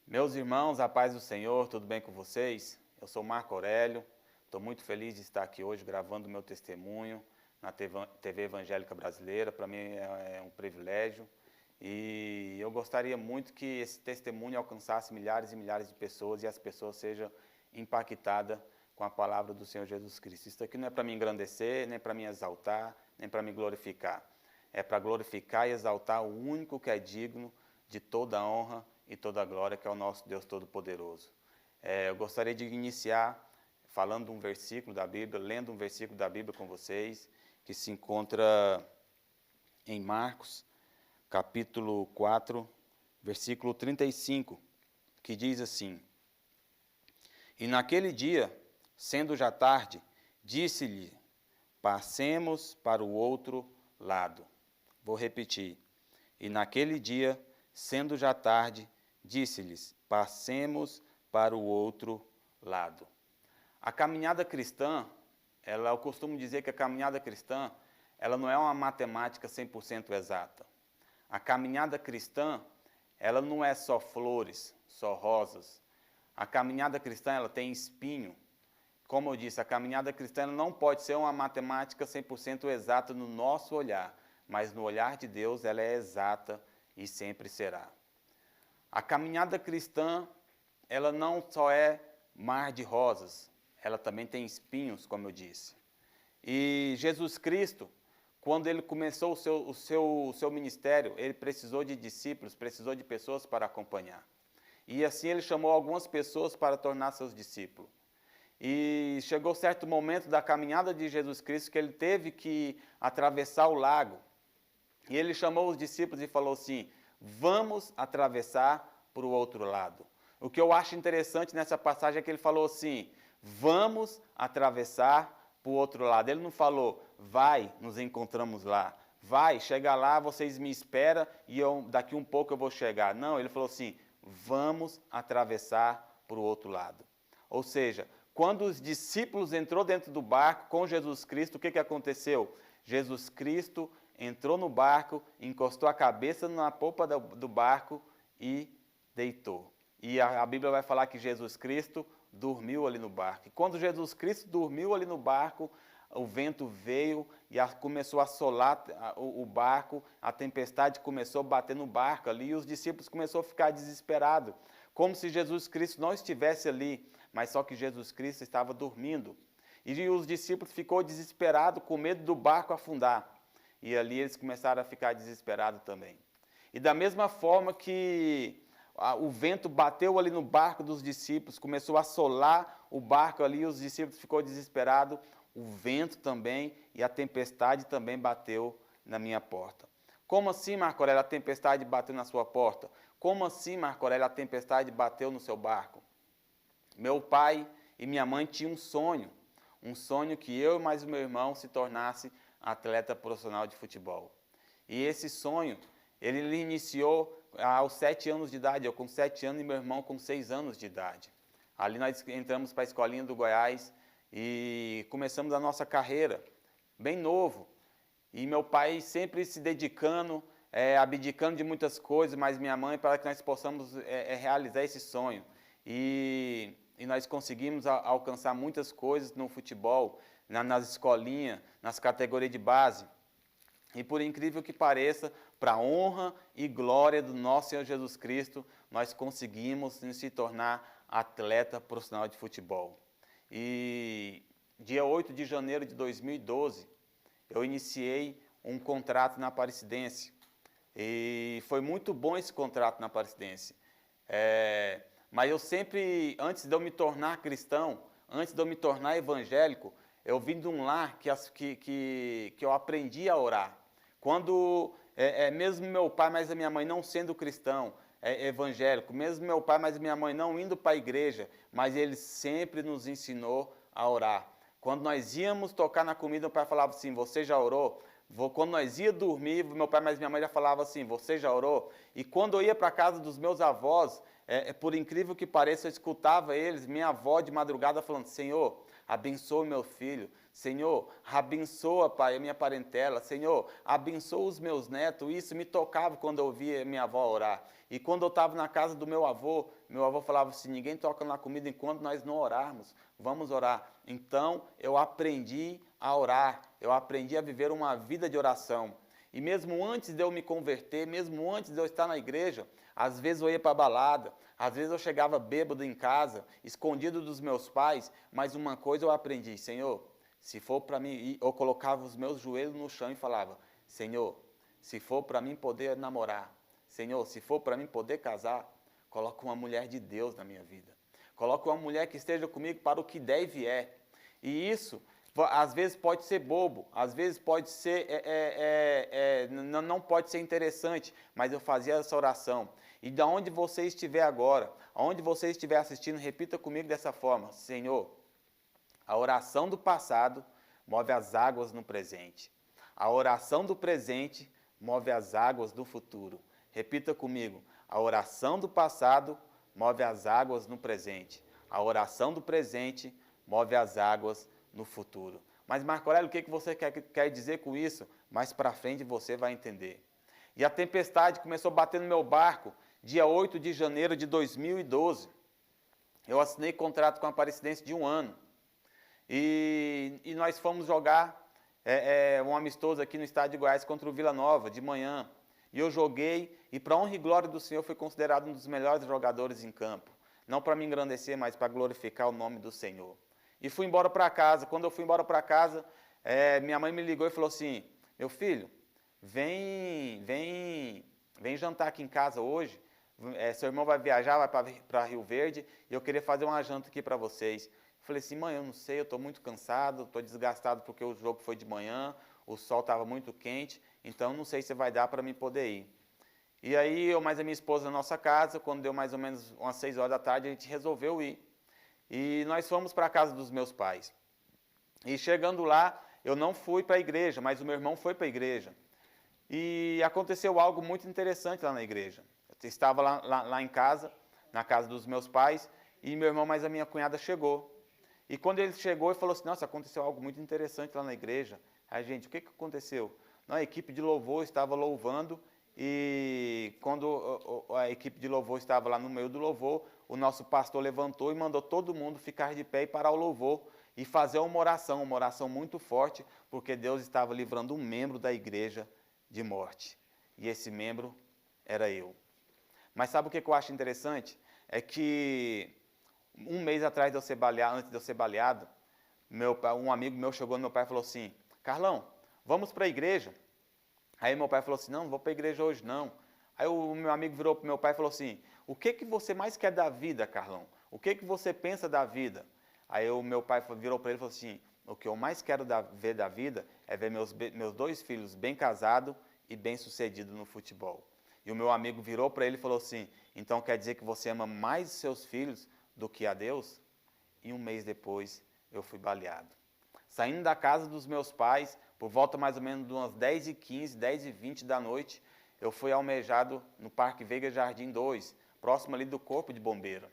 Meus irmãos, a paz do Senhor, tudo bem com vocês? Eu sou Marco Aurélio, estou muito feliz de estar aqui hoje gravando meu testemunho na TV Evangélica Brasileira. Para mim é um privilégio e eu gostaria muito que esse testemunho alcançasse milhares e milhares de pessoas e as pessoas sejam impactadas com a palavra do Senhor Jesus Cristo. Isso aqui não é para me engrandecer, nem para me exaltar, nem para me glorificar. É para glorificar e exaltar o único que é digno de toda a honra e toda a glória, que é o nosso Deus Todo-Poderoso. Eu gostaria de iniciar falando um versículo da Bíblia, lendo um versículo da Bíblia com vocês, que se encontra em Marcos, capítulo 4, versículo 35, que diz assim: E naquele dia, sendo já tarde, disse-lhe, passemos para o outro lado. Vou repetir. E naquele dia, sendo já tarde, disse-lhes, passemos para o outro lado. A caminhada cristã, eu costumo dizer que a caminhada cristã, ela não é uma matemática 100% exata. A caminhada cristã, ela não é só flores, só rosas. A caminhada cristã, ela tem espinho. Como eu disse, a caminhada cristã não pode ser uma matemática 100% exata no nosso olhar, mas no olhar de Deus ela é exata e sempre será. A caminhada cristã, ela não só é mar de rosas, ela também tem espinhos, como eu disse. E Jesus Cristo, quando ele começou o seu ministério, ele precisou de discípulos, precisou de pessoas para acompanhar. E assim ele chamou algumas pessoas para tornar seus discípulos. E chegou certo momento da caminhada de Jesus Cristo que ele teve que atravessar o lago. E ele chamou os discípulos e falou assim, vamos atravessar para o outro lado. O que eu acho interessante nessa passagem é que ele falou assim, vamos atravessar para o outro lado. Ele não falou, vai, nos encontramos lá. Vai, chega lá, vocês me esperam e daqui um pouco eu vou chegar. Não, ele falou assim, vamos atravessar para o outro lado. Ou seja, quando os discípulos entrou dentro do barco com Jesus Cristo, o que aconteceu? Jesus Cristo entrou no barco, encostou a cabeça na polpa do barco e deitou. E a Bíblia vai falar que Jesus Cristo dormiu ali no barco. E quando Jesus Cristo dormiu ali no barco, o vento veio e começou a assolar o barco, a tempestade começou a bater no barco ali e os discípulos começaram a ficar desesperados, como se Jesus Cristo não estivesse ali, mas só que Jesus Cristo estava dormindo. E os discípulos ficou desesperados, com medo do barco afundar. E ali eles começaram a ficar desesperados também. E da mesma forma que o vento bateu ali no barco dos discípulos, começou a assolar o barco ali, os discípulos ficou desesperados, o vento também e a tempestade também bateu na minha porta. Como assim, Marco Aurélio, a tempestade bateu na sua porta? Como assim, Marco Aurélio, a tempestade bateu no seu barco? Meu pai e minha mãe tinham um sonho que eu e mais o meu irmão se tornasse atleta profissional de futebol. E esse sonho, ele iniciou aos 7 anos de idade, eu com 7 anos e meu irmão com 6 anos de idade. Ali nós entramos para a escolinha do Goiás e começamos a nossa carreira, bem novo. E meu pai sempre se dedicando, abdicando de muitas coisas, mas minha mãe para que nós possamos realizar esse sonho. E nós conseguimos alcançar muitas coisas no futebol, nas escolinhas, nas categorias de base. E por incrível que pareça, para a honra e glória do nosso Senhor Jesus Cristo, nós conseguimos se tornar atleta profissional de futebol. E dia 8 de janeiro de 2012, eu iniciei um contrato na Aparecidense. E foi muito bom esse contrato na Aparecidense. Mas eu sempre, antes de eu me tornar cristão, antes de eu me tornar evangélico, eu vim de um lar que eu aprendi a orar. Quando, mesmo meu pai, mas a minha mãe não sendo cristão, evangélico, mesmo meu pai, mas a minha mãe não indo para a igreja, mas ele sempre nos ensinou a orar. Quando nós íamos tocar na comida, meu pai falava assim, você já orou? Quando nós ia dormir, meu pai, mas minha mãe já falava assim, você já orou? E quando eu ia para a casa dos meus avós, por incrível que pareça, eu escutava eles, minha avó de madrugada falando, Senhor, abençoe meu filho. Senhor, abençoa, Pai, a minha parentela. Senhor, abençoa os meus netos. Isso me tocava quando eu ouvia minha avó orar. E quando eu estava na casa do meu avô falava assim, ninguém toca na comida enquanto nós não orarmos. Vamos orar. Então, eu aprendi a orar. Eu aprendi a viver uma vida de oração. E mesmo antes de eu me converter, mesmo antes de eu estar na igreja, às vezes eu ia para a balada, às vezes eu chegava bêbado em casa, escondido dos meus pais, mas uma coisa eu aprendi, Senhor, se for para mim, eu colocava os meus joelhos no chão e falava, Senhor, se for para mim poder namorar, Senhor, se for para mim poder casar, coloca uma mulher de Deus na minha vida. Coloca uma mulher que esteja comigo para o que der e vier. E isso, às vezes pode ser bobo, às vezes pode ser, não pode ser interessante, mas eu fazia essa oração. E de onde você estiver agora, aonde você estiver assistindo, repita comigo dessa forma, Senhor, a oração do passado move as águas no presente. A oração do presente move as águas do futuro. Repita comigo, a oração do passado move as águas no presente. A oração do presente move as águas no futuro. Mas, Marco Aurélio, o que você quer dizer com isso? Mais para frente você vai entender. E a tempestade começou a bater no meu barco dia 8 de janeiro de 2012. Eu assinei contrato com a Aparecidense de 1 ano. E nós fomos jogar um amistoso aqui no estádio de Goiás contra o Vila Nova, de manhã. E eu joguei, e para honra e glória do Senhor, fui considerado um dos melhores jogadores em campo. Não para me engrandecer, mas para glorificar o nome do Senhor. E fui embora para casa. Quando eu fui embora para casa, minha mãe me ligou e falou assim, meu filho, vem jantar aqui em casa hoje. Seu irmão vai viajar, vai para Rio Verde, e eu queria fazer uma janta aqui para vocês. Falei assim, mãe, eu não sei, eu estou muito cansado, estou desgastado porque o jogo foi de manhã, o sol estava muito quente, então não sei se vai dar para mim poder ir. E aí eu mais a minha esposa na nossa casa, quando deu mais ou menos umas 6 horas da tarde, a gente resolveu ir. E nós fomos para a casa dos meus pais. E chegando lá, eu não fui para a igreja, mas o meu irmão foi para a igreja. E aconteceu algo muito interessante lá na igreja. Eu estava lá em casa, na casa dos meus pais, e meu irmão mais a minha cunhada chegou. E quando ele chegou, ele falou assim, nossa, aconteceu algo muito interessante lá na igreja. Aí, gente, o que aconteceu? A equipe de louvor estava louvando, e quando a equipe de louvor estava lá no meio do louvor, o nosso pastor levantou e mandou todo mundo ficar de pé e parar o louvor e fazer uma oração muito forte, porque Deus estava livrando um membro da igreja de morte. E esse membro era eu. Mas sabe o que eu acho interessante? É que um mês atrás de eu ser baleado, antes de eu ser baleado, um amigo meu chegou no meu pai e falou assim, Carlão, vamos para a igreja. Aí meu pai falou assim, não vou para a igreja hoje não. Aí o meu amigo virou para o meu pai e falou assim, o que você mais quer da vida, Carlão? O que você pensa da vida? Aí o meu pai virou para ele e falou assim, o que eu mais quero ver da vida é ver meus 2 filhos bem casados e bem sucedidos no futebol. E o meu amigo virou para ele e falou assim, então quer dizer que você ama mais seus filhos do que a Deus? E um mês depois eu fui baleado. Saindo da casa dos meus pais, por volta mais ou menos de umas 10h15, 10h20 da noite, eu fui almejado no Parque Veiga Jardim 2, próximo ali do Corpo de Bombeiro.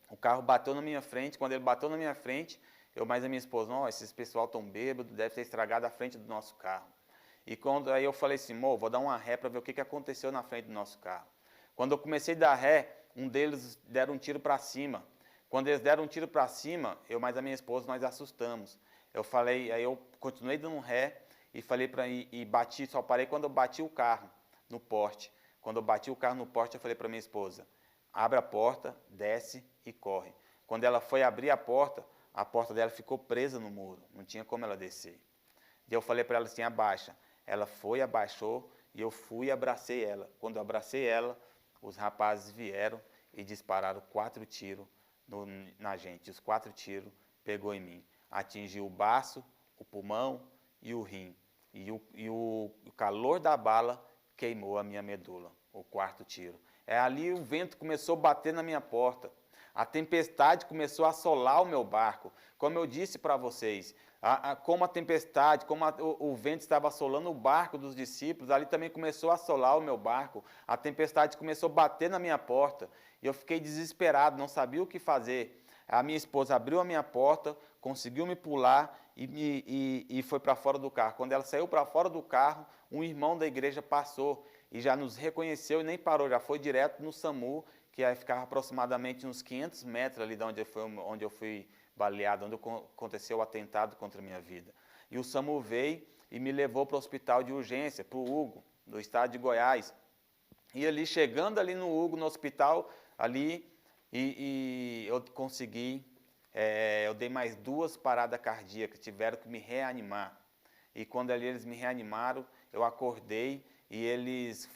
O carro bateu na minha frente, quando ele bateu na minha frente, eu mais a minha esposa, não, esses pessoal tão bêbado, deve ter estragado a frente do nosso carro. E aí eu falei assim, vou dar uma ré para ver o que aconteceu na frente do nosso carro. Quando eu comecei a dar ré, um deles deram um tiro para cima. Quando eles deram um tiro para cima, eu mais a minha esposa, nós assustamos. Aí eu continuei dando ré e falei e bati, só parei quando eu bati o carro no porte. Quando eu bati o carro no porte, eu falei para minha esposa, abre a porta, desce e corre. Quando ela foi abrir a porta dela ficou presa no muro, não tinha como ela descer. E eu falei para ela assim, abaixa. Ela foi, abaixou, e eu fui e abracei ela. Quando eu abracei ela, os rapazes vieram e dispararam 4 tiros na gente. Os 4 tiros pegou em mim. Atingiu o baço, o pulmão e o rim. E o calor da bala queimou a minha medula, o 4º tiro. Ali o vento começou a bater na minha porta. A tempestade começou a assolar o meu barco. Como eu disse para vocês, como a tempestade, como o vento estava assolando o barco dos discípulos, ali também começou a assolar o meu barco. A tempestade começou a bater na minha porta. E eu fiquei desesperado, não sabia o que fazer. A minha esposa abriu a minha porta, conseguiu me pular e foi para fora do carro. Quando ela saiu para fora do carro, um irmão da igreja passou e já nos reconheceu e nem parou, já foi direto no SAMU, que aí ficava aproximadamente uns 500 metros ali de onde eu fui baleado, onde aconteceu o atentado contra a minha vida. E o SAMU veio e me levou para o hospital de urgência, para o Hugo, do estado de Goiás. E ali, chegando ali no Hugo, no hospital, ali, e eu consegui, eu dei mais 2 paradas cardíacas, tiveram que me reanimar. E quando ali eles me reanimaram, eu acordei e eles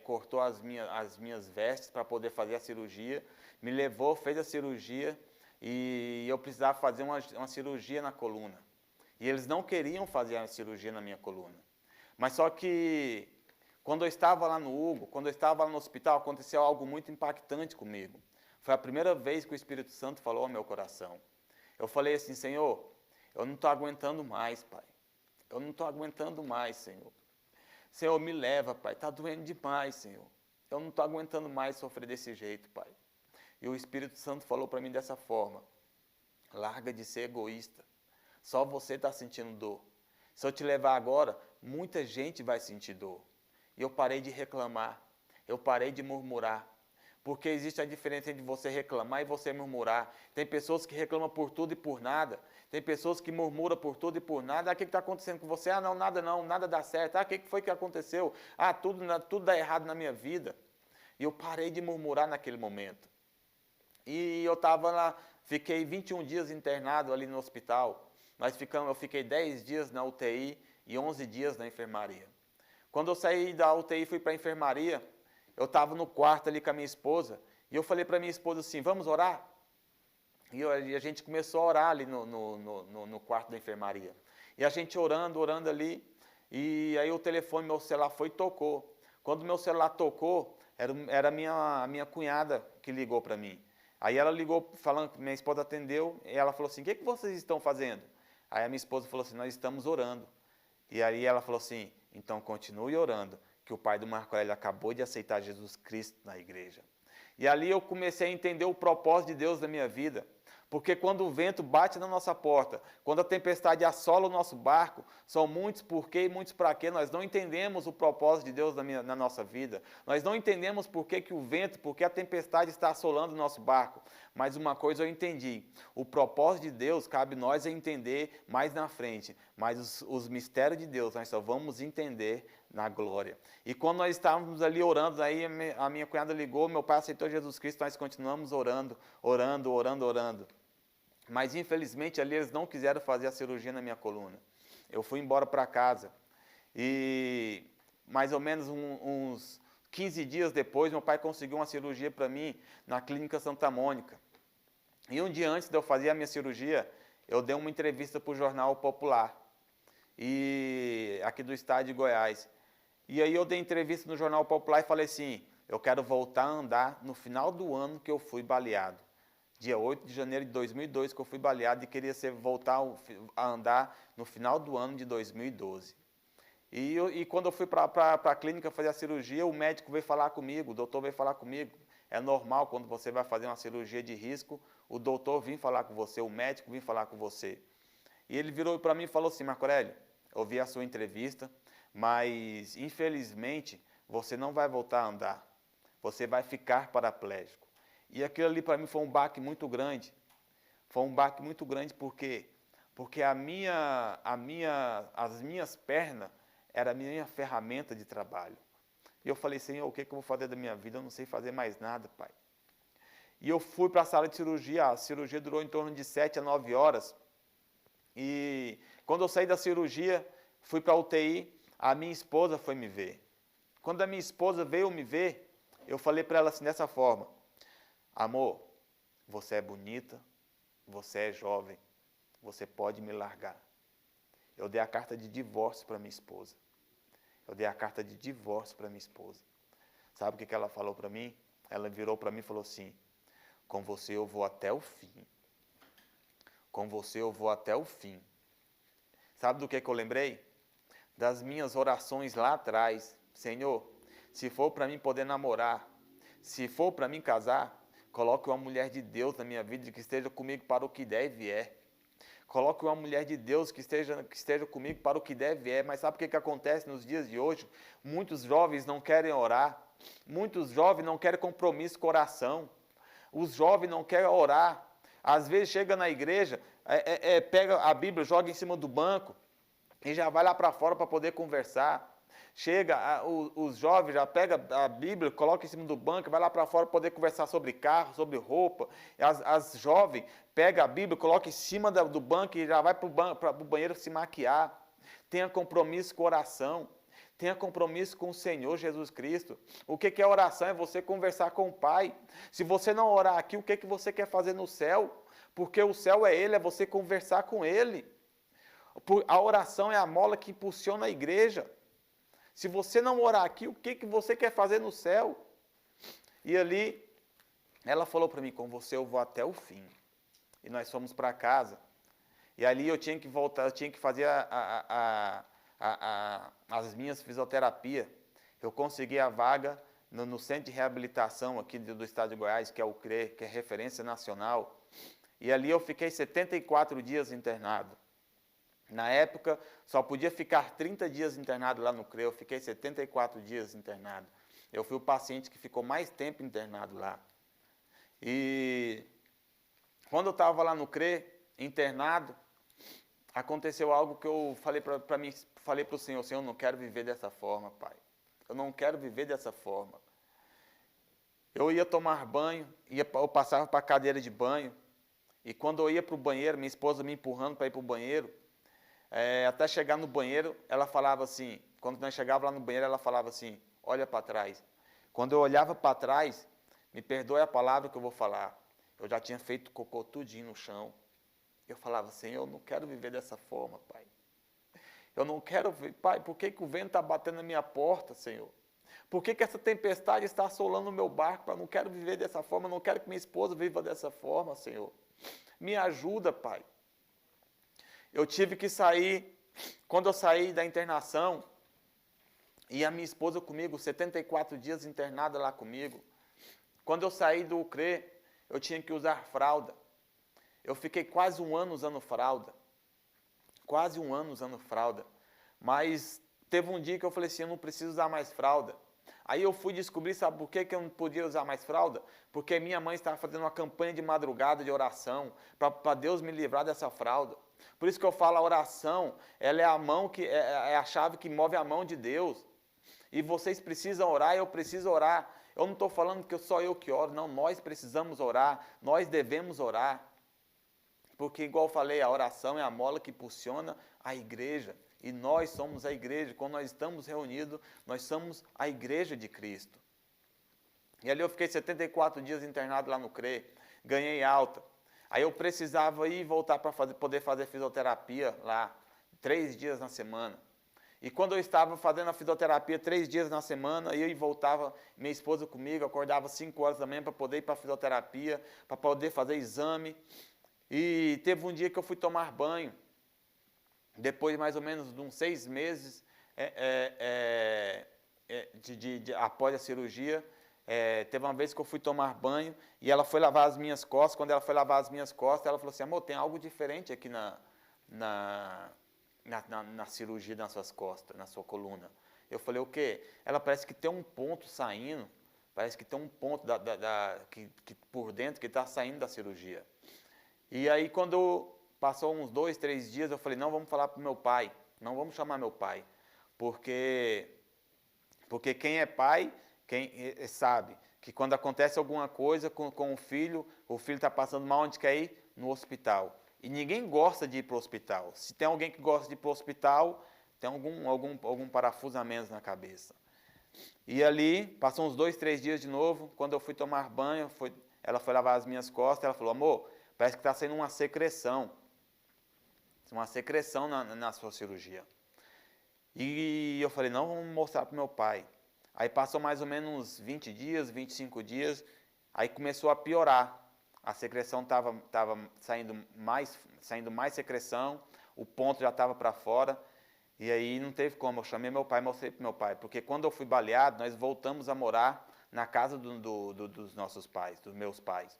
cortou as minhas vestes para poder fazer a cirurgia, me levou, fez a cirurgia e eu precisava fazer uma cirurgia na coluna. E eles não queriam fazer a cirurgia na minha coluna. Mas só que, quando eu estava lá no Hugo, quando eu estava lá no hospital, aconteceu algo muito impactante comigo. Foi a primeira vez que o Espírito Santo falou ao meu coração. Eu falei assim: Senhor, eu não estou aguentando mais, Pai. Eu não estou aguentando mais, Senhor. Senhor, me leva, Pai. Está doendo demais, Senhor. Eu não estou aguentando mais sofrer desse jeito, Pai. E o Espírito Santo falou para mim dessa forma: larga de ser egoísta. Só você está sentindo dor. Se eu te levar agora, muita gente vai sentir dor. E eu parei de reclamar. Eu parei de murmurar. Porque existe a diferença entre você reclamar e você murmurar. Tem pessoas que reclamam por tudo e por nada. Tem pessoas que murmuram por tudo e por nada. Ah, o que está acontecendo com você? Ah, não, nada dá certo. Ah, o que foi que aconteceu? Ah, tudo dá errado na minha vida. E eu parei de murmurar naquele momento. E eu estava lá, fiquei 21 dias internado ali no hospital. Eu fiquei 10 dias na UTI e 11 dias na enfermaria. Quando eu saí da UTI e fui para a enfermaria, eu estava no quarto ali com a minha esposa, e eu falei para minha esposa assim: vamos orar? E a gente começou a orar ali no quarto da enfermaria. E a gente orando ali, e aí o telefone, meu celular foi e tocou. Quando o meu celular tocou, era a minha cunhada que ligou para mim. Aí ela ligou falando que minha esposa atendeu, e ela falou assim: o que vocês estão fazendo? Aí a minha esposa falou assim: nós estamos orando. E aí ela falou assim: então continue orando, que o pai do Marco Aurélio acabou de aceitar Jesus Cristo na igreja. E ali eu comecei a entender o propósito de Deus na minha vida. Porque quando o vento bate na nossa porta, quando a tempestade assola o nosso barco, são muitos porquê e muitos para quê. Nós não entendemos o propósito de Deus na nossa vida. Nós não entendemos por que o vento, por que a tempestade está assolando o nosso barco. Mas uma coisa eu entendi: o propósito de Deus cabe nós a entender mais na frente. Mas os mistérios de Deus nós só vamos entender na glória. E quando nós estávamos ali orando, aí a minha cunhada ligou, meu pai aceitou Jesus Cristo, nós continuamos orando. Mas infelizmente ali eles não quiseram fazer a cirurgia na minha coluna. Eu fui embora para casa e mais ou menos uns 15 dias depois, meu pai conseguiu uma cirurgia para mim na Clínica Santa Mônica. E um dia antes de eu fazer a minha cirurgia, eu dei uma entrevista para o Jornal Popular, aqui do estado de Goiás. E aí eu dei entrevista no Jornal Popular e falei assim: eu quero voltar a andar no final do ano que eu fui baleado. Dia 8 de janeiro de 2002 que eu fui baleado e queria voltar a andar no final do ano de 2012. E quando eu fui para a clínica fazer a cirurgia, o médico veio falar comigo, o doutor veio falar comigo. É normal quando você vai fazer uma cirurgia de risco, o doutor vir falar com você, o médico vir falar com você. E ele virou para mim e falou assim: Marco Aurélio, eu vi a sua entrevista, mas infelizmente você não vai voltar a andar. Você vai ficar paraplégico. E aquilo ali para mim foi um baque muito grande. Foi um baque muito grande porque as minhas pernas eram a minha ferramenta de trabalho. E eu falei: Senhor, o que eu vou fazer da minha vida? Eu não sei fazer mais nada, Pai. E eu fui para a sala de cirurgia. A cirurgia durou em torno de 7 a 9 horas. E quando eu saí da cirurgia, fui para a UTI, a minha esposa foi me ver. Quando a minha esposa veio me ver, eu falei para ela assim, dessa forma: amor, você é bonita, você é jovem, você pode me largar. Eu dei a carta de divórcio para minha esposa. Sabe o que ela falou para mim? Ela virou para mim e falou assim: com você eu vou até o fim. Com você eu vou até o fim. Sabe do que eu lembrei? Das minhas orações lá atrás. Senhor, se for para mim poder namorar, se for para mim casar, coloque uma mulher de Deus na minha vida que esteja comigo para o que der e vier. Coloque uma mulher de Deus que esteja comigo para o que deve é. Mas sabe o que acontece nos dias de hoje? Muitos jovens não querem orar. Muitos jovens não querem compromisso com oração. Os jovens não querem orar. Às vezes chega na igreja, pega a Bíblia, joga em cima do banco e já vai lá para fora para poder conversar. Chega, os jovens já pegam a Bíblia, coloca em cima do banco, vai lá para fora para poder conversar sobre carro, sobre roupa. As jovens pegam a Bíblia, coloca em cima do banco e já vai para o banheiro se maquiar. Tenha compromisso com oração. Tenha compromisso com o Senhor Jesus Cristo. O que é oração? É você conversar com o Pai. Se você não orar aqui, o que você quer fazer no céu? Porque o céu é Ele, é você conversar com Ele. A oração é a mola que impulsiona a igreja. Se você não orar aqui, o que você quer fazer no céu? E ali, ela falou para mim, com você eu vou até o fim. E nós fomos para casa. E ali eu tinha que voltar, eu tinha que fazer as minhas fisioterapias. Eu consegui a vaga no centro de reabilitação aqui do estado de Goiás, que é o CRE, que é referência nacional. E ali eu fiquei 74 dias internado. Na época, só podia ficar 30 dias internado lá no CRE, eu fiquei 74 dias internado. Eu fui o paciente que ficou mais tempo internado lá. E quando eu estava lá no CRE, internado, aconteceu algo que eu falei para o Senhor, Senhor, eu não quero viver dessa forma, Pai. Eu não quero viver dessa forma. Eu ia tomar banho, eu passava para a cadeira de banho, e quando eu ia para o banheiro, minha esposa me empurrando para ir para o banheiro, até chegar no banheiro, ela falava assim, quando nós chegávamos lá no banheiro, ela falava assim, olha para trás. Quando eu olhava para trás, me perdoe a palavra que eu vou falar, eu já tinha feito cocô tudinho no chão. Eu falava, Senhor, eu não quero viver dessa forma, Pai. Eu não quero ver, Pai, por que o vento está batendo na minha porta, Senhor? Por que essa tempestade está assolando o meu barco, Pai? Eu não quero viver dessa forma, eu não quero que minha esposa viva dessa forma, Senhor. Me ajuda, Pai. Eu tive que sair, quando eu saí da internação, e a minha esposa comigo, 74 dias internada lá comigo. Quando eu saí do CRE, eu tinha que usar fralda. Eu fiquei quase um ano usando fralda. Quase um ano usando fralda. Mas teve um dia que eu falei assim, eu não preciso usar mais fralda. Aí eu fui descobrir, sabe por que eu não podia usar mais fralda? Porque minha mãe estava fazendo uma campanha de madrugada de oração para Deus me livrar dessa fralda. Por isso que eu falo, a oração, ela é a mão que é a chave que move a mão de Deus. E vocês precisam orar, eu preciso orar. Eu não estou falando que só eu que oro, não, nós precisamos orar, nós devemos orar. Porque, igual eu falei, a oração é a mola que impulsiona a igreja. E nós somos a igreja. Quando nós estamos reunidos, nós somos a igreja de Cristo. E ali eu fiquei 74 dias internado lá no CRE. Ganhei alta. Aí eu precisava ir e voltar para poder fazer fisioterapia lá, 3 dias na semana. E quando eu estava fazendo a fisioterapia 3 dias na semana, eu voltava, minha esposa comigo, acordava 5 horas da manhã para poder ir para a fisioterapia, para poder fazer exame. E teve um dia que eu fui tomar banho, depois de mais ou menos de uns 6 meses após a cirurgia, teve uma vez que eu fui tomar banho e ela foi lavar as minhas costas. Quando ela foi lavar as minhas costas, ela falou assim, amor, tem algo diferente aqui na cirurgia das suas costas, na sua coluna. Eu falei, o quê? Ela parece que tem um ponto saindo, parece que tem um ponto que por dentro que está saindo da cirurgia. E aí, quando passou uns 2, 3 dias, eu falei, não, vamos falar para o meu pai, não vamos chamar meu pai, porque quem é pai, quem sabe que quando acontece alguma coisa com o filho está passando mal, onde quer ir? No hospital. E ninguém gosta de ir para o hospital. Se tem alguém que gosta de ir para o hospital, tem algum parafuso a menos na cabeça. E ali, passou uns 2, 3 dias de novo, quando eu fui tomar banho, ela foi lavar as minhas costas, ela falou, amor, parece que está saindo uma secreção na sua cirurgia. E eu falei, não, vamos mostrar para o meu pai. Aí passou mais ou menos 20 dias, 25 dias, aí começou a piorar. A secreção estava saindo mais secreção, o ponto já estava para fora, e aí não teve como. Eu chamei meu pai, mostrei para meu pai, porque quando eu fui baleado, nós voltamos a morar na casa dos nossos pais, dos meus pais.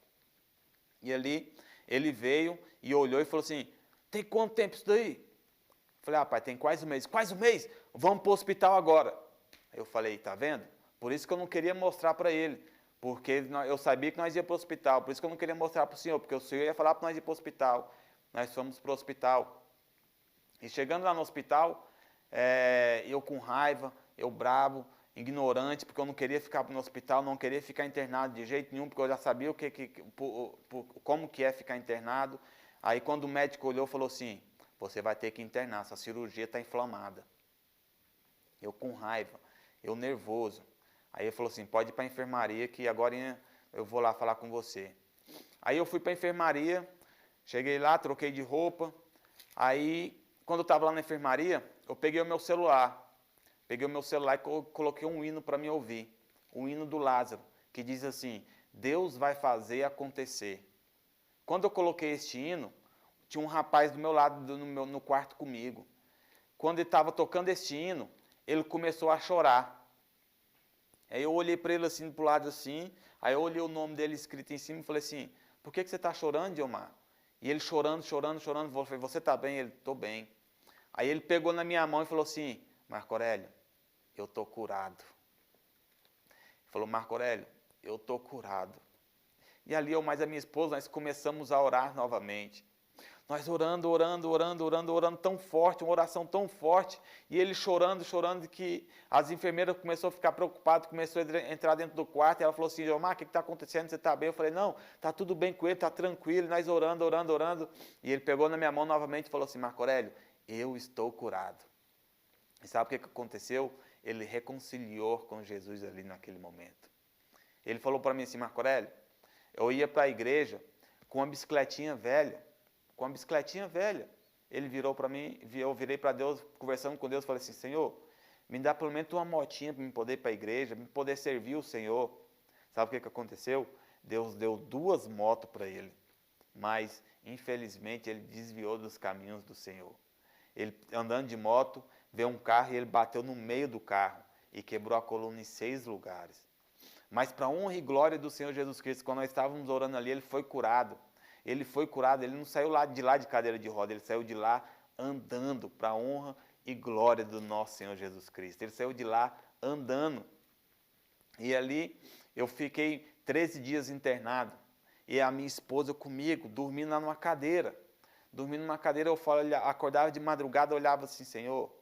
E ali ele veio e olhou e falou assim, tem quanto tempo isso daí? Falei, pai, tem quase um mês. Quase um mês? Vamos para o hospital agora. Aí eu falei, tá vendo? Por isso que eu não queria mostrar para ele, porque eu sabia que nós ia para o hospital, por isso que eu não queria mostrar para o senhor, porque o senhor ia falar para nós ir para o hospital. Nós fomos para o hospital. E chegando lá no hospital, eu com raiva, eu bravo, ignorante, porque eu não queria ficar no hospital, não queria ficar internado de jeito nenhum, porque eu já sabia como que é ficar internado. Aí quando o médico olhou, falou assim, você vai ter que internar, sua cirurgia está inflamada. Eu com raiva, eu nervoso. Aí ele falou assim, pode ir para a enfermaria que agora eu vou lá falar com você. Aí eu fui para a enfermaria, cheguei lá, troquei de roupa. Aí, quando eu estava lá na enfermaria, eu peguei o meu celular. Peguei o meu celular e coloquei um hino para me ouvir. O hino do Lázaro, que diz assim, Deus vai fazer acontecer. Quando eu coloquei este hino, tinha um rapaz do meu lado, no quarto comigo. Quando ele estava tocando este hino, ele começou a chorar. Aí eu olhei para ele assim, para o lado assim, aí eu olhei o nome dele escrito em cima e falei assim, por que você está chorando, Diomar? E ele chorando, chorando, chorando, eu falei, você está bem? Ele, estou bem. Aí ele pegou na minha mão e falou assim, Marco Aurélio, eu estou curado. Ele falou, Marco Aurélio, eu estou curado. E ali eu mais a minha esposa, nós começamos a orar novamente. Nós orando, orando, orando, orando, orando tão forte, uma oração tão forte, e ele chorando, chorando, que as enfermeiras começaram a ficar preocupadas, começou a entrar dentro do quarto, e ela falou assim, Diomar, o que está acontecendo? Você está bem? Eu falei, não, está tudo bem com ele, está tranquilo, e nós orando, orando, orando, e ele pegou na minha mão novamente e falou assim, Marco Aurélio, eu estou curado. E sabe o que aconteceu? Ele reconciliou com Jesus ali naquele momento. Ele falou para mim assim, Marco Aurélio, eu ia para a igreja com uma bicicletinha velha, Ele virou para mim, eu virei para Deus, conversando com Deus, falei assim, Senhor, me dá pelo menos uma motinha para me poder ir para a igreja, para me poder servir o Senhor. Sabe o que aconteceu? Deus deu 2 motos para ele, mas infelizmente ele desviou dos caminhos do Senhor. Ele andando de moto, veio um carro e ele bateu no meio do carro e quebrou a coluna em 6 lugares. Mas para a honra e glória do Senhor Jesus Cristo, quando nós estávamos orando ali, ele foi curado. Ele foi curado, ele não saiu de lá de cadeira de roda, ele saiu de lá andando para a honra e glória do nosso Senhor Jesus Cristo. Ele saiu de lá andando. E ali eu fiquei 13 dias internado. E a minha esposa comigo, dormindo lá numa cadeira. Dormindo numa cadeira, eu acordava de madrugada, olhava assim, Senhor,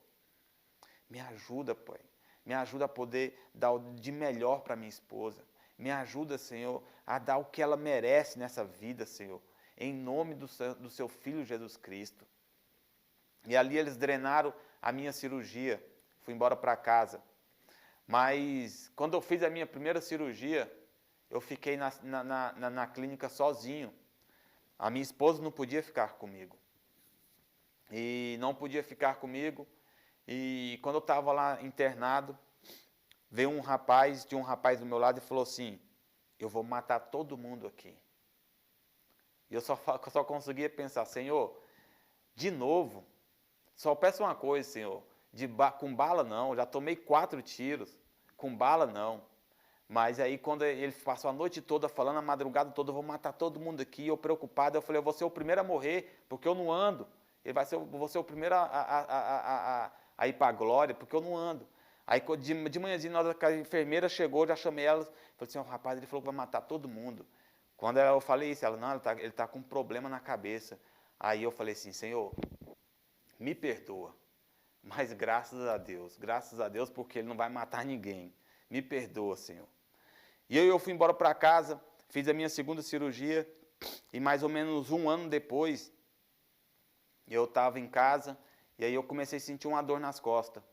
me ajuda, Pai. Me ajuda a poder dar o de melhor para minha esposa. Me ajuda, Senhor, a dar o que ela merece nessa vida, Senhor. Em nome do seu Filho Jesus Cristo. E ali eles drenaram a minha cirurgia. Fui embora para casa. Mas quando eu fiz a minha primeira cirurgia, eu fiquei na clínica sozinho. A minha esposa não podia ficar comigo. E não podia ficar comigo. E quando eu estava lá internado, veio tinha um rapaz do meu lado e falou assim, eu vou matar todo mundo aqui. E eu só conseguia pensar, Senhor, de novo, só peço uma coisa, Senhor, com bala não, já tomei 4 tiros, com bala não. Mas aí quando ele passou a noite toda falando, a madrugada toda, eu vou matar todo mundo aqui, eu preocupado, eu falei, eu vou ser o primeiro a morrer, porque eu não ando. Vou ser o primeiro a ir para a glória, porque eu não ando. Aí de manhãzinha, na hora que a enfermeira chegou, já chamei ela, falei assim, o rapaz, ele falou que vai matar todo mundo. Quando eu falei isso, ela, não, ele está com um problema na cabeça. Aí eu falei assim, Senhor, me perdoa, mas graças a Deus, porque ele não vai matar ninguém. Me perdoa, Senhor. E eu fui embora para casa, fiz a minha segunda cirurgia, e mais ou menos 1 ano depois, eu estava em casa, e aí eu comecei a sentir uma dor nas costas.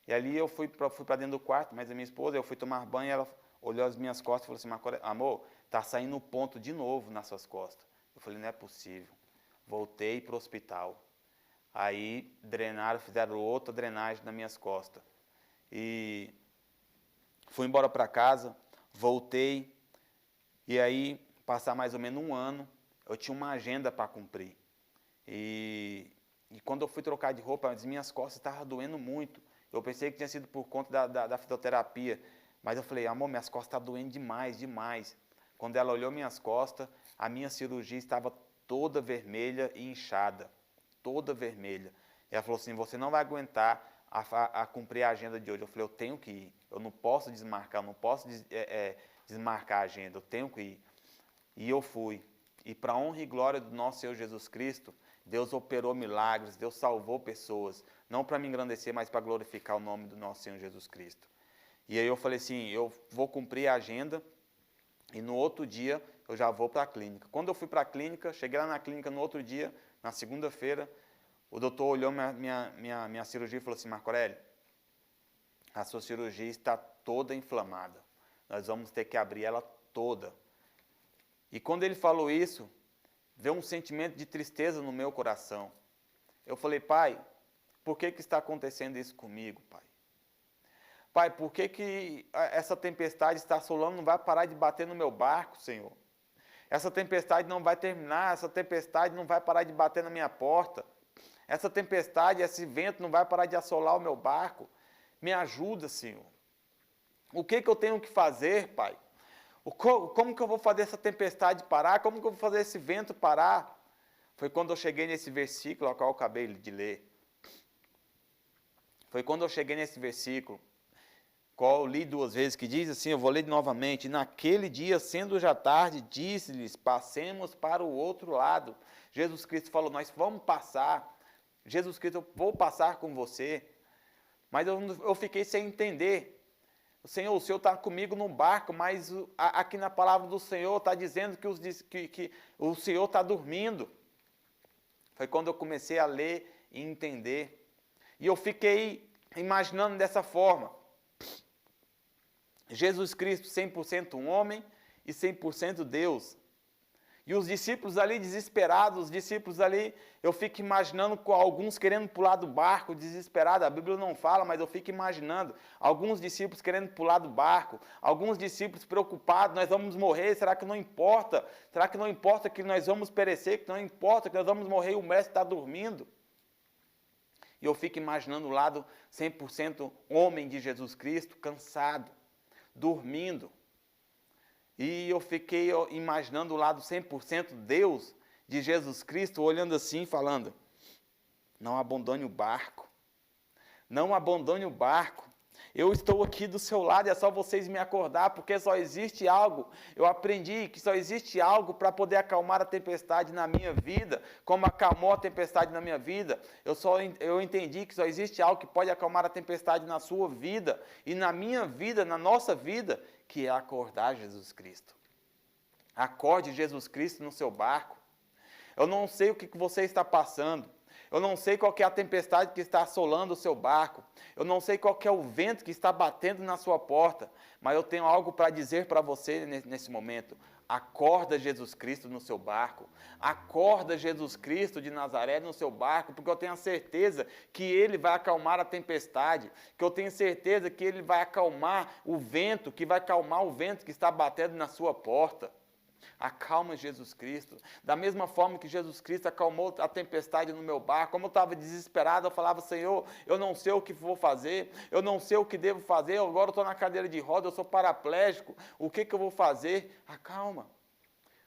E ali eu fui para dentro do quarto, mas a minha esposa, eu fui tomar banho, ela olhou as minhas costas e falou assim, amor, está saindo um ponto de novo nas suas costas. Eu falei, não é possível. Voltei para o hospital. Aí fizeram outra drenagem nas minhas costas. E fui embora para casa, voltei, e aí, passar mais ou menos 1 ano, eu tinha uma agenda para cumprir. E quando eu fui trocar de roupa, as minhas costas estavam doendo muito. Eu pensei que tinha sido por conta da fitoterapia, mas eu falei, amor, minhas costas estão doendo demais, demais. Quando ela olhou minhas costas, a minha cirurgia estava toda vermelha e inchada. toda vermelha. E ela falou assim, você não vai aguentar a cumprir a agenda de hoje. Eu falei, eu tenho que ir, eu não posso desmarcar, eu não posso desmarcar a agenda, eu tenho que ir. E eu fui. E para a honra e glória do nosso Senhor Jesus Cristo, Deus operou milagres, Deus salvou pessoas, não para me engrandecer, mas para glorificar o nome do nosso Senhor Jesus Cristo. E aí eu falei assim, eu vou cumprir a agenda e no outro dia eu já vou para a clínica. Quando eu fui para a clínica, cheguei lá na clínica no outro dia, na segunda-feira, o doutor olhou minha cirurgia e falou assim, Marco Aurélio, a sua cirurgia está toda inflamada, nós vamos ter que abrir ela toda. E quando ele falou isso, veio um sentimento de tristeza no meu coração. Eu falei, pai, por que está acontecendo isso comigo, pai? Pai, por que essa tempestade está assolando, não vai parar de bater no meu barco, Senhor? Essa tempestade não vai terminar, essa tempestade não vai parar de bater na minha porta. Essa tempestade, esse vento não vai parar de assolar o meu barco. Me ajuda, Senhor. O que eu tenho que fazer, pai? Como que eu vou fazer essa tempestade parar? Como que eu vou fazer esse vento parar? Foi quando eu cheguei nesse versículo ao qual eu acabei de ler. Foi quando eu cheguei nesse versículo, qual eu li 2 vezes, que diz assim, eu vou ler novamente. Naquele dia, sendo já tarde, disse-lhes, passemos para o outro lado. Jesus Cristo falou, nós vamos passar. Jesus Cristo, eu vou passar com você. Mas eu fiquei sem entender. O Senhor está comigo no barco, mas aqui na palavra do Senhor está dizendo que o Senhor está dormindo. Foi quando eu comecei a ler e entender. E eu fiquei imaginando dessa forma. Jesus Cristo 100% homem e 100% Deus. E os discípulos ali desesperados, os discípulos ali, eu fico imaginando com alguns querendo pular do barco, desesperado. A Bíblia não fala, mas eu fico imaginando alguns discípulos querendo pular do barco, alguns discípulos preocupados, nós vamos morrer, será que não importa? Será que não importa que nós vamos perecer, que não importa que nós vamos morrer e o mestre está dormindo? E eu fico imaginando o lado 100% homem de Jesus Cristo, cansado, dormindo. E eu fiquei imaginando o lado 100% Deus de Jesus Cristo, olhando assim, falando, não abandone o barco, não abandone o barco, eu estou aqui do seu lado, é só vocês me acordar, porque só existe algo, eu aprendi que só existe algo para poder acalmar a tempestade na minha vida, como acalmou a tempestade na minha vida, eu entendi que só existe algo que pode acalmar a tempestade na sua vida, e na minha vida, na nossa vida, que é acordar Jesus Cristo. Acorde Jesus Cristo no seu barco. Eu não sei o que você está passando. Eu não sei qual é a tempestade que está assolando o seu barco. Eu não sei qual é o vento que está batendo na sua porta. Mas eu tenho algo para dizer para você nesse momento. Acorda Jesus Cristo no seu barco. Acorda Jesus Cristo de Nazaré no seu barco, porque eu tenho a certeza que Ele vai acalmar a tempestade, que eu tenho certeza que Ele vai acalmar o vento, que vai acalmar o vento que está batendo na sua porta. Acalma Jesus Cristo. Da mesma forma que Jesus Cristo acalmou a tempestade no meu barco, como eu estava desesperado, eu falava, Senhor, eu não sei o que vou fazer, eu não sei o que devo fazer, agora eu estou na cadeira de roda, eu sou paraplégico, o que eu vou fazer? Acalma.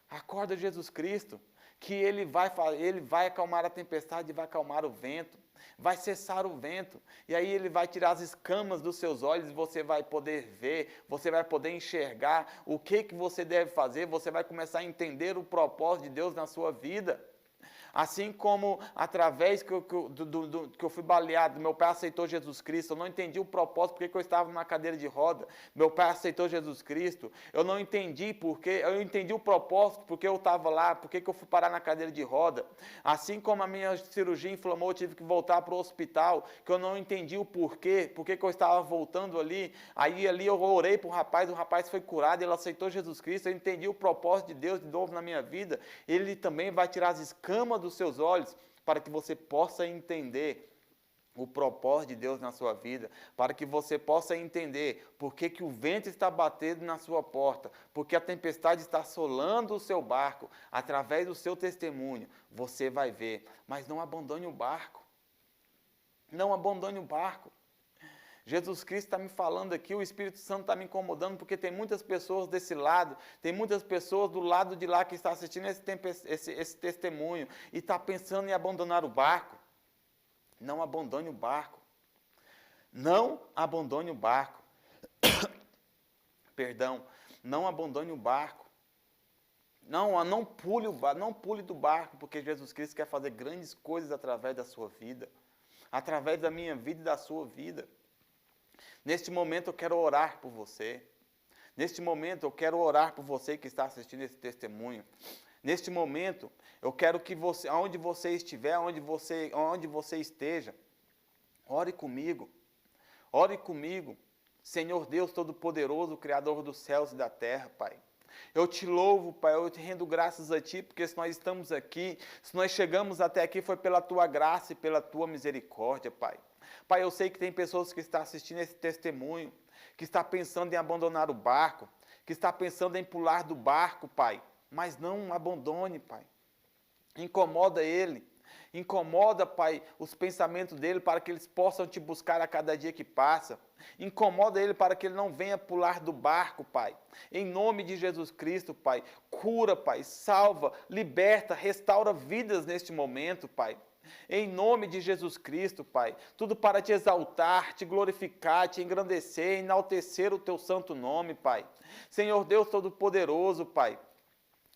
Acorda Jesus Cristo, que Ele vai acalmar a tempestade e vai acalmar o vento, vai cessar o vento, e aí Ele vai tirar as escamas dos seus olhos e você vai poder ver, você vai poder enxergar o que você deve fazer, você vai começar a entender o propósito de Deus na sua vida. Assim como através que eu fui baleado, meu pai aceitou Jesus Cristo, eu não entendi o propósito, porque eu estava numa cadeira de roda, meu pai aceitou Jesus Cristo, eu não entendi porque, eu entendi o propósito, porque eu estava lá, porque eu fui parar na cadeira de roda. Assim como a minha cirurgia inflamou, eu tive que voltar para o hospital, que eu não entendi o porquê, porque eu estava voltando ali, aí ali eu orei para o rapaz foi curado, ele aceitou Jesus Cristo, eu entendi o propósito de Deus de novo na minha vida, Ele também vai tirar as escamas dos seus olhos, para que você possa entender o propósito de Deus na sua vida, para que você possa entender por que o vento está batendo na sua porta, porque a tempestade está assolando o seu barco, através do seu testemunho, você vai ver, mas não abandone o barco, não abandone o barco. Jesus Cristo está me falando aqui, o Espírito Santo está me incomodando, porque tem muitas pessoas desse lado, tem muitas pessoas do lado de lá que estão assistindo esse testemunho e está pensando em abandonar o barco. Não abandone o barco. Não abandone o barco. Perdão, não abandone o barco. Não pule do barco, porque Jesus Cristo quer fazer grandes coisas através da sua vida, através da minha vida e da sua vida. Neste momento eu quero orar por você. Neste momento eu quero orar por você que está assistindo esse testemunho. Neste momento eu quero que você, aonde você estiver, onde você esteja, ore comigo. Ore comigo. Senhor Deus Todo-Poderoso, Criador dos céus e da terra, Pai. Eu te louvo, Pai, eu te rendo graças a Ti, porque se nós estamos aqui, se nós chegamos até aqui, foi pela Tua graça e pela Tua misericórdia, Pai. Pai, eu sei que tem pessoas que estão assistindo esse testemunho, que está pensando em abandonar o barco, que está pensando em pular do barco, Pai. Mas não abandone, Pai. Incomoda ele. Incomoda, Pai, os pensamentos dele para que eles possam te buscar a cada dia que passa. Incomoda ele para que ele não venha pular do barco, Pai. Em nome de Jesus Cristo, Pai. Cura, Pai, salva, liberta, restaura vidas neste momento, Pai. Em nome de Jesus Cristo, Pai. Tudo para te exaltar, te glorificar, te engrandecer, enaltecer o teu santo nome, Pai. Senhor Deus Todo-Poderoso, Pai.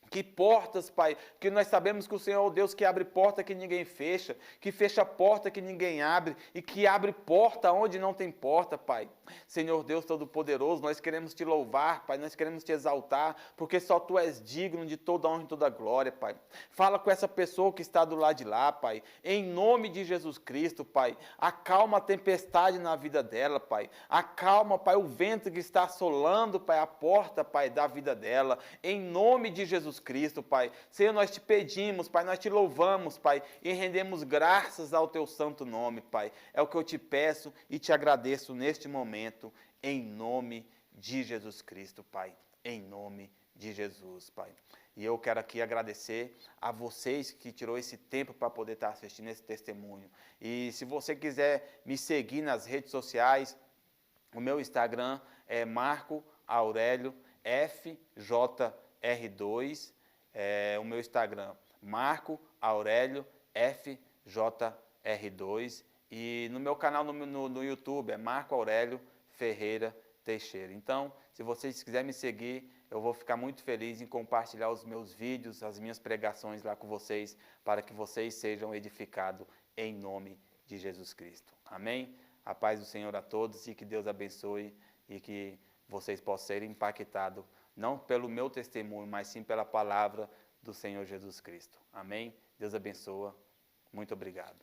Que portas, Pai, que nós sabemos que o Senhor é o Deus que abre porta que ninguém fecha, que fecha porta que ninguém abre e que abre porta onde não tem porta, Pai. Senhor Deus Todo-Poderoso, nós queremos te louvar, Pai, nós queremos te exaltar, porque só Tu és digno de toda honra e toda glória, Pai. Fala com essa pessoa que está do lado de lá, Pai, em nome de Jesus Cristo, Pai. Acalma a tempestade na vida dela, Pai. Acalma, Pai, o vento que está assolando, Pai, a porta, Pai, da vida dela, em nome de Jesus Cristo, Pai. Senhor, nós te pedimos, Pai, nós te louvamos, Pai, e rendemos graças ao Teu santo nome, Pai. É o que eu te peço e te agradeço neste momento, em nome de Jesus Cristo, Pai. Em nome de Jesus, Pai. E eu quero aqui agradecer a vocês que tirou esse tempo para poder estar assistindo esse testemunho. E se você quiser me seguir nas redes sociais, o meu Instagram é Marco Aurélio FJR2, o meu Instagram, Marco Aurélio FJR2, e no meu canal no YouTube é Marco Aurélio Ferreira Teixeira. Então, se vocês quiserem me seguir, eu vou ficar muito feliz em compartilhar os meus vídeos, as minhas pregações lá com vocês, para que vocês sejam edificados em nome de Jesus Cristo. Amém? A paz do Senhor a todos e que Deus abençoe e que vocês possam ser impactados, não pelo meu testemunho, mas sim pela palavra do Senhor Jesus Cristo. Amém? Deus abençoe. Muito obrigado.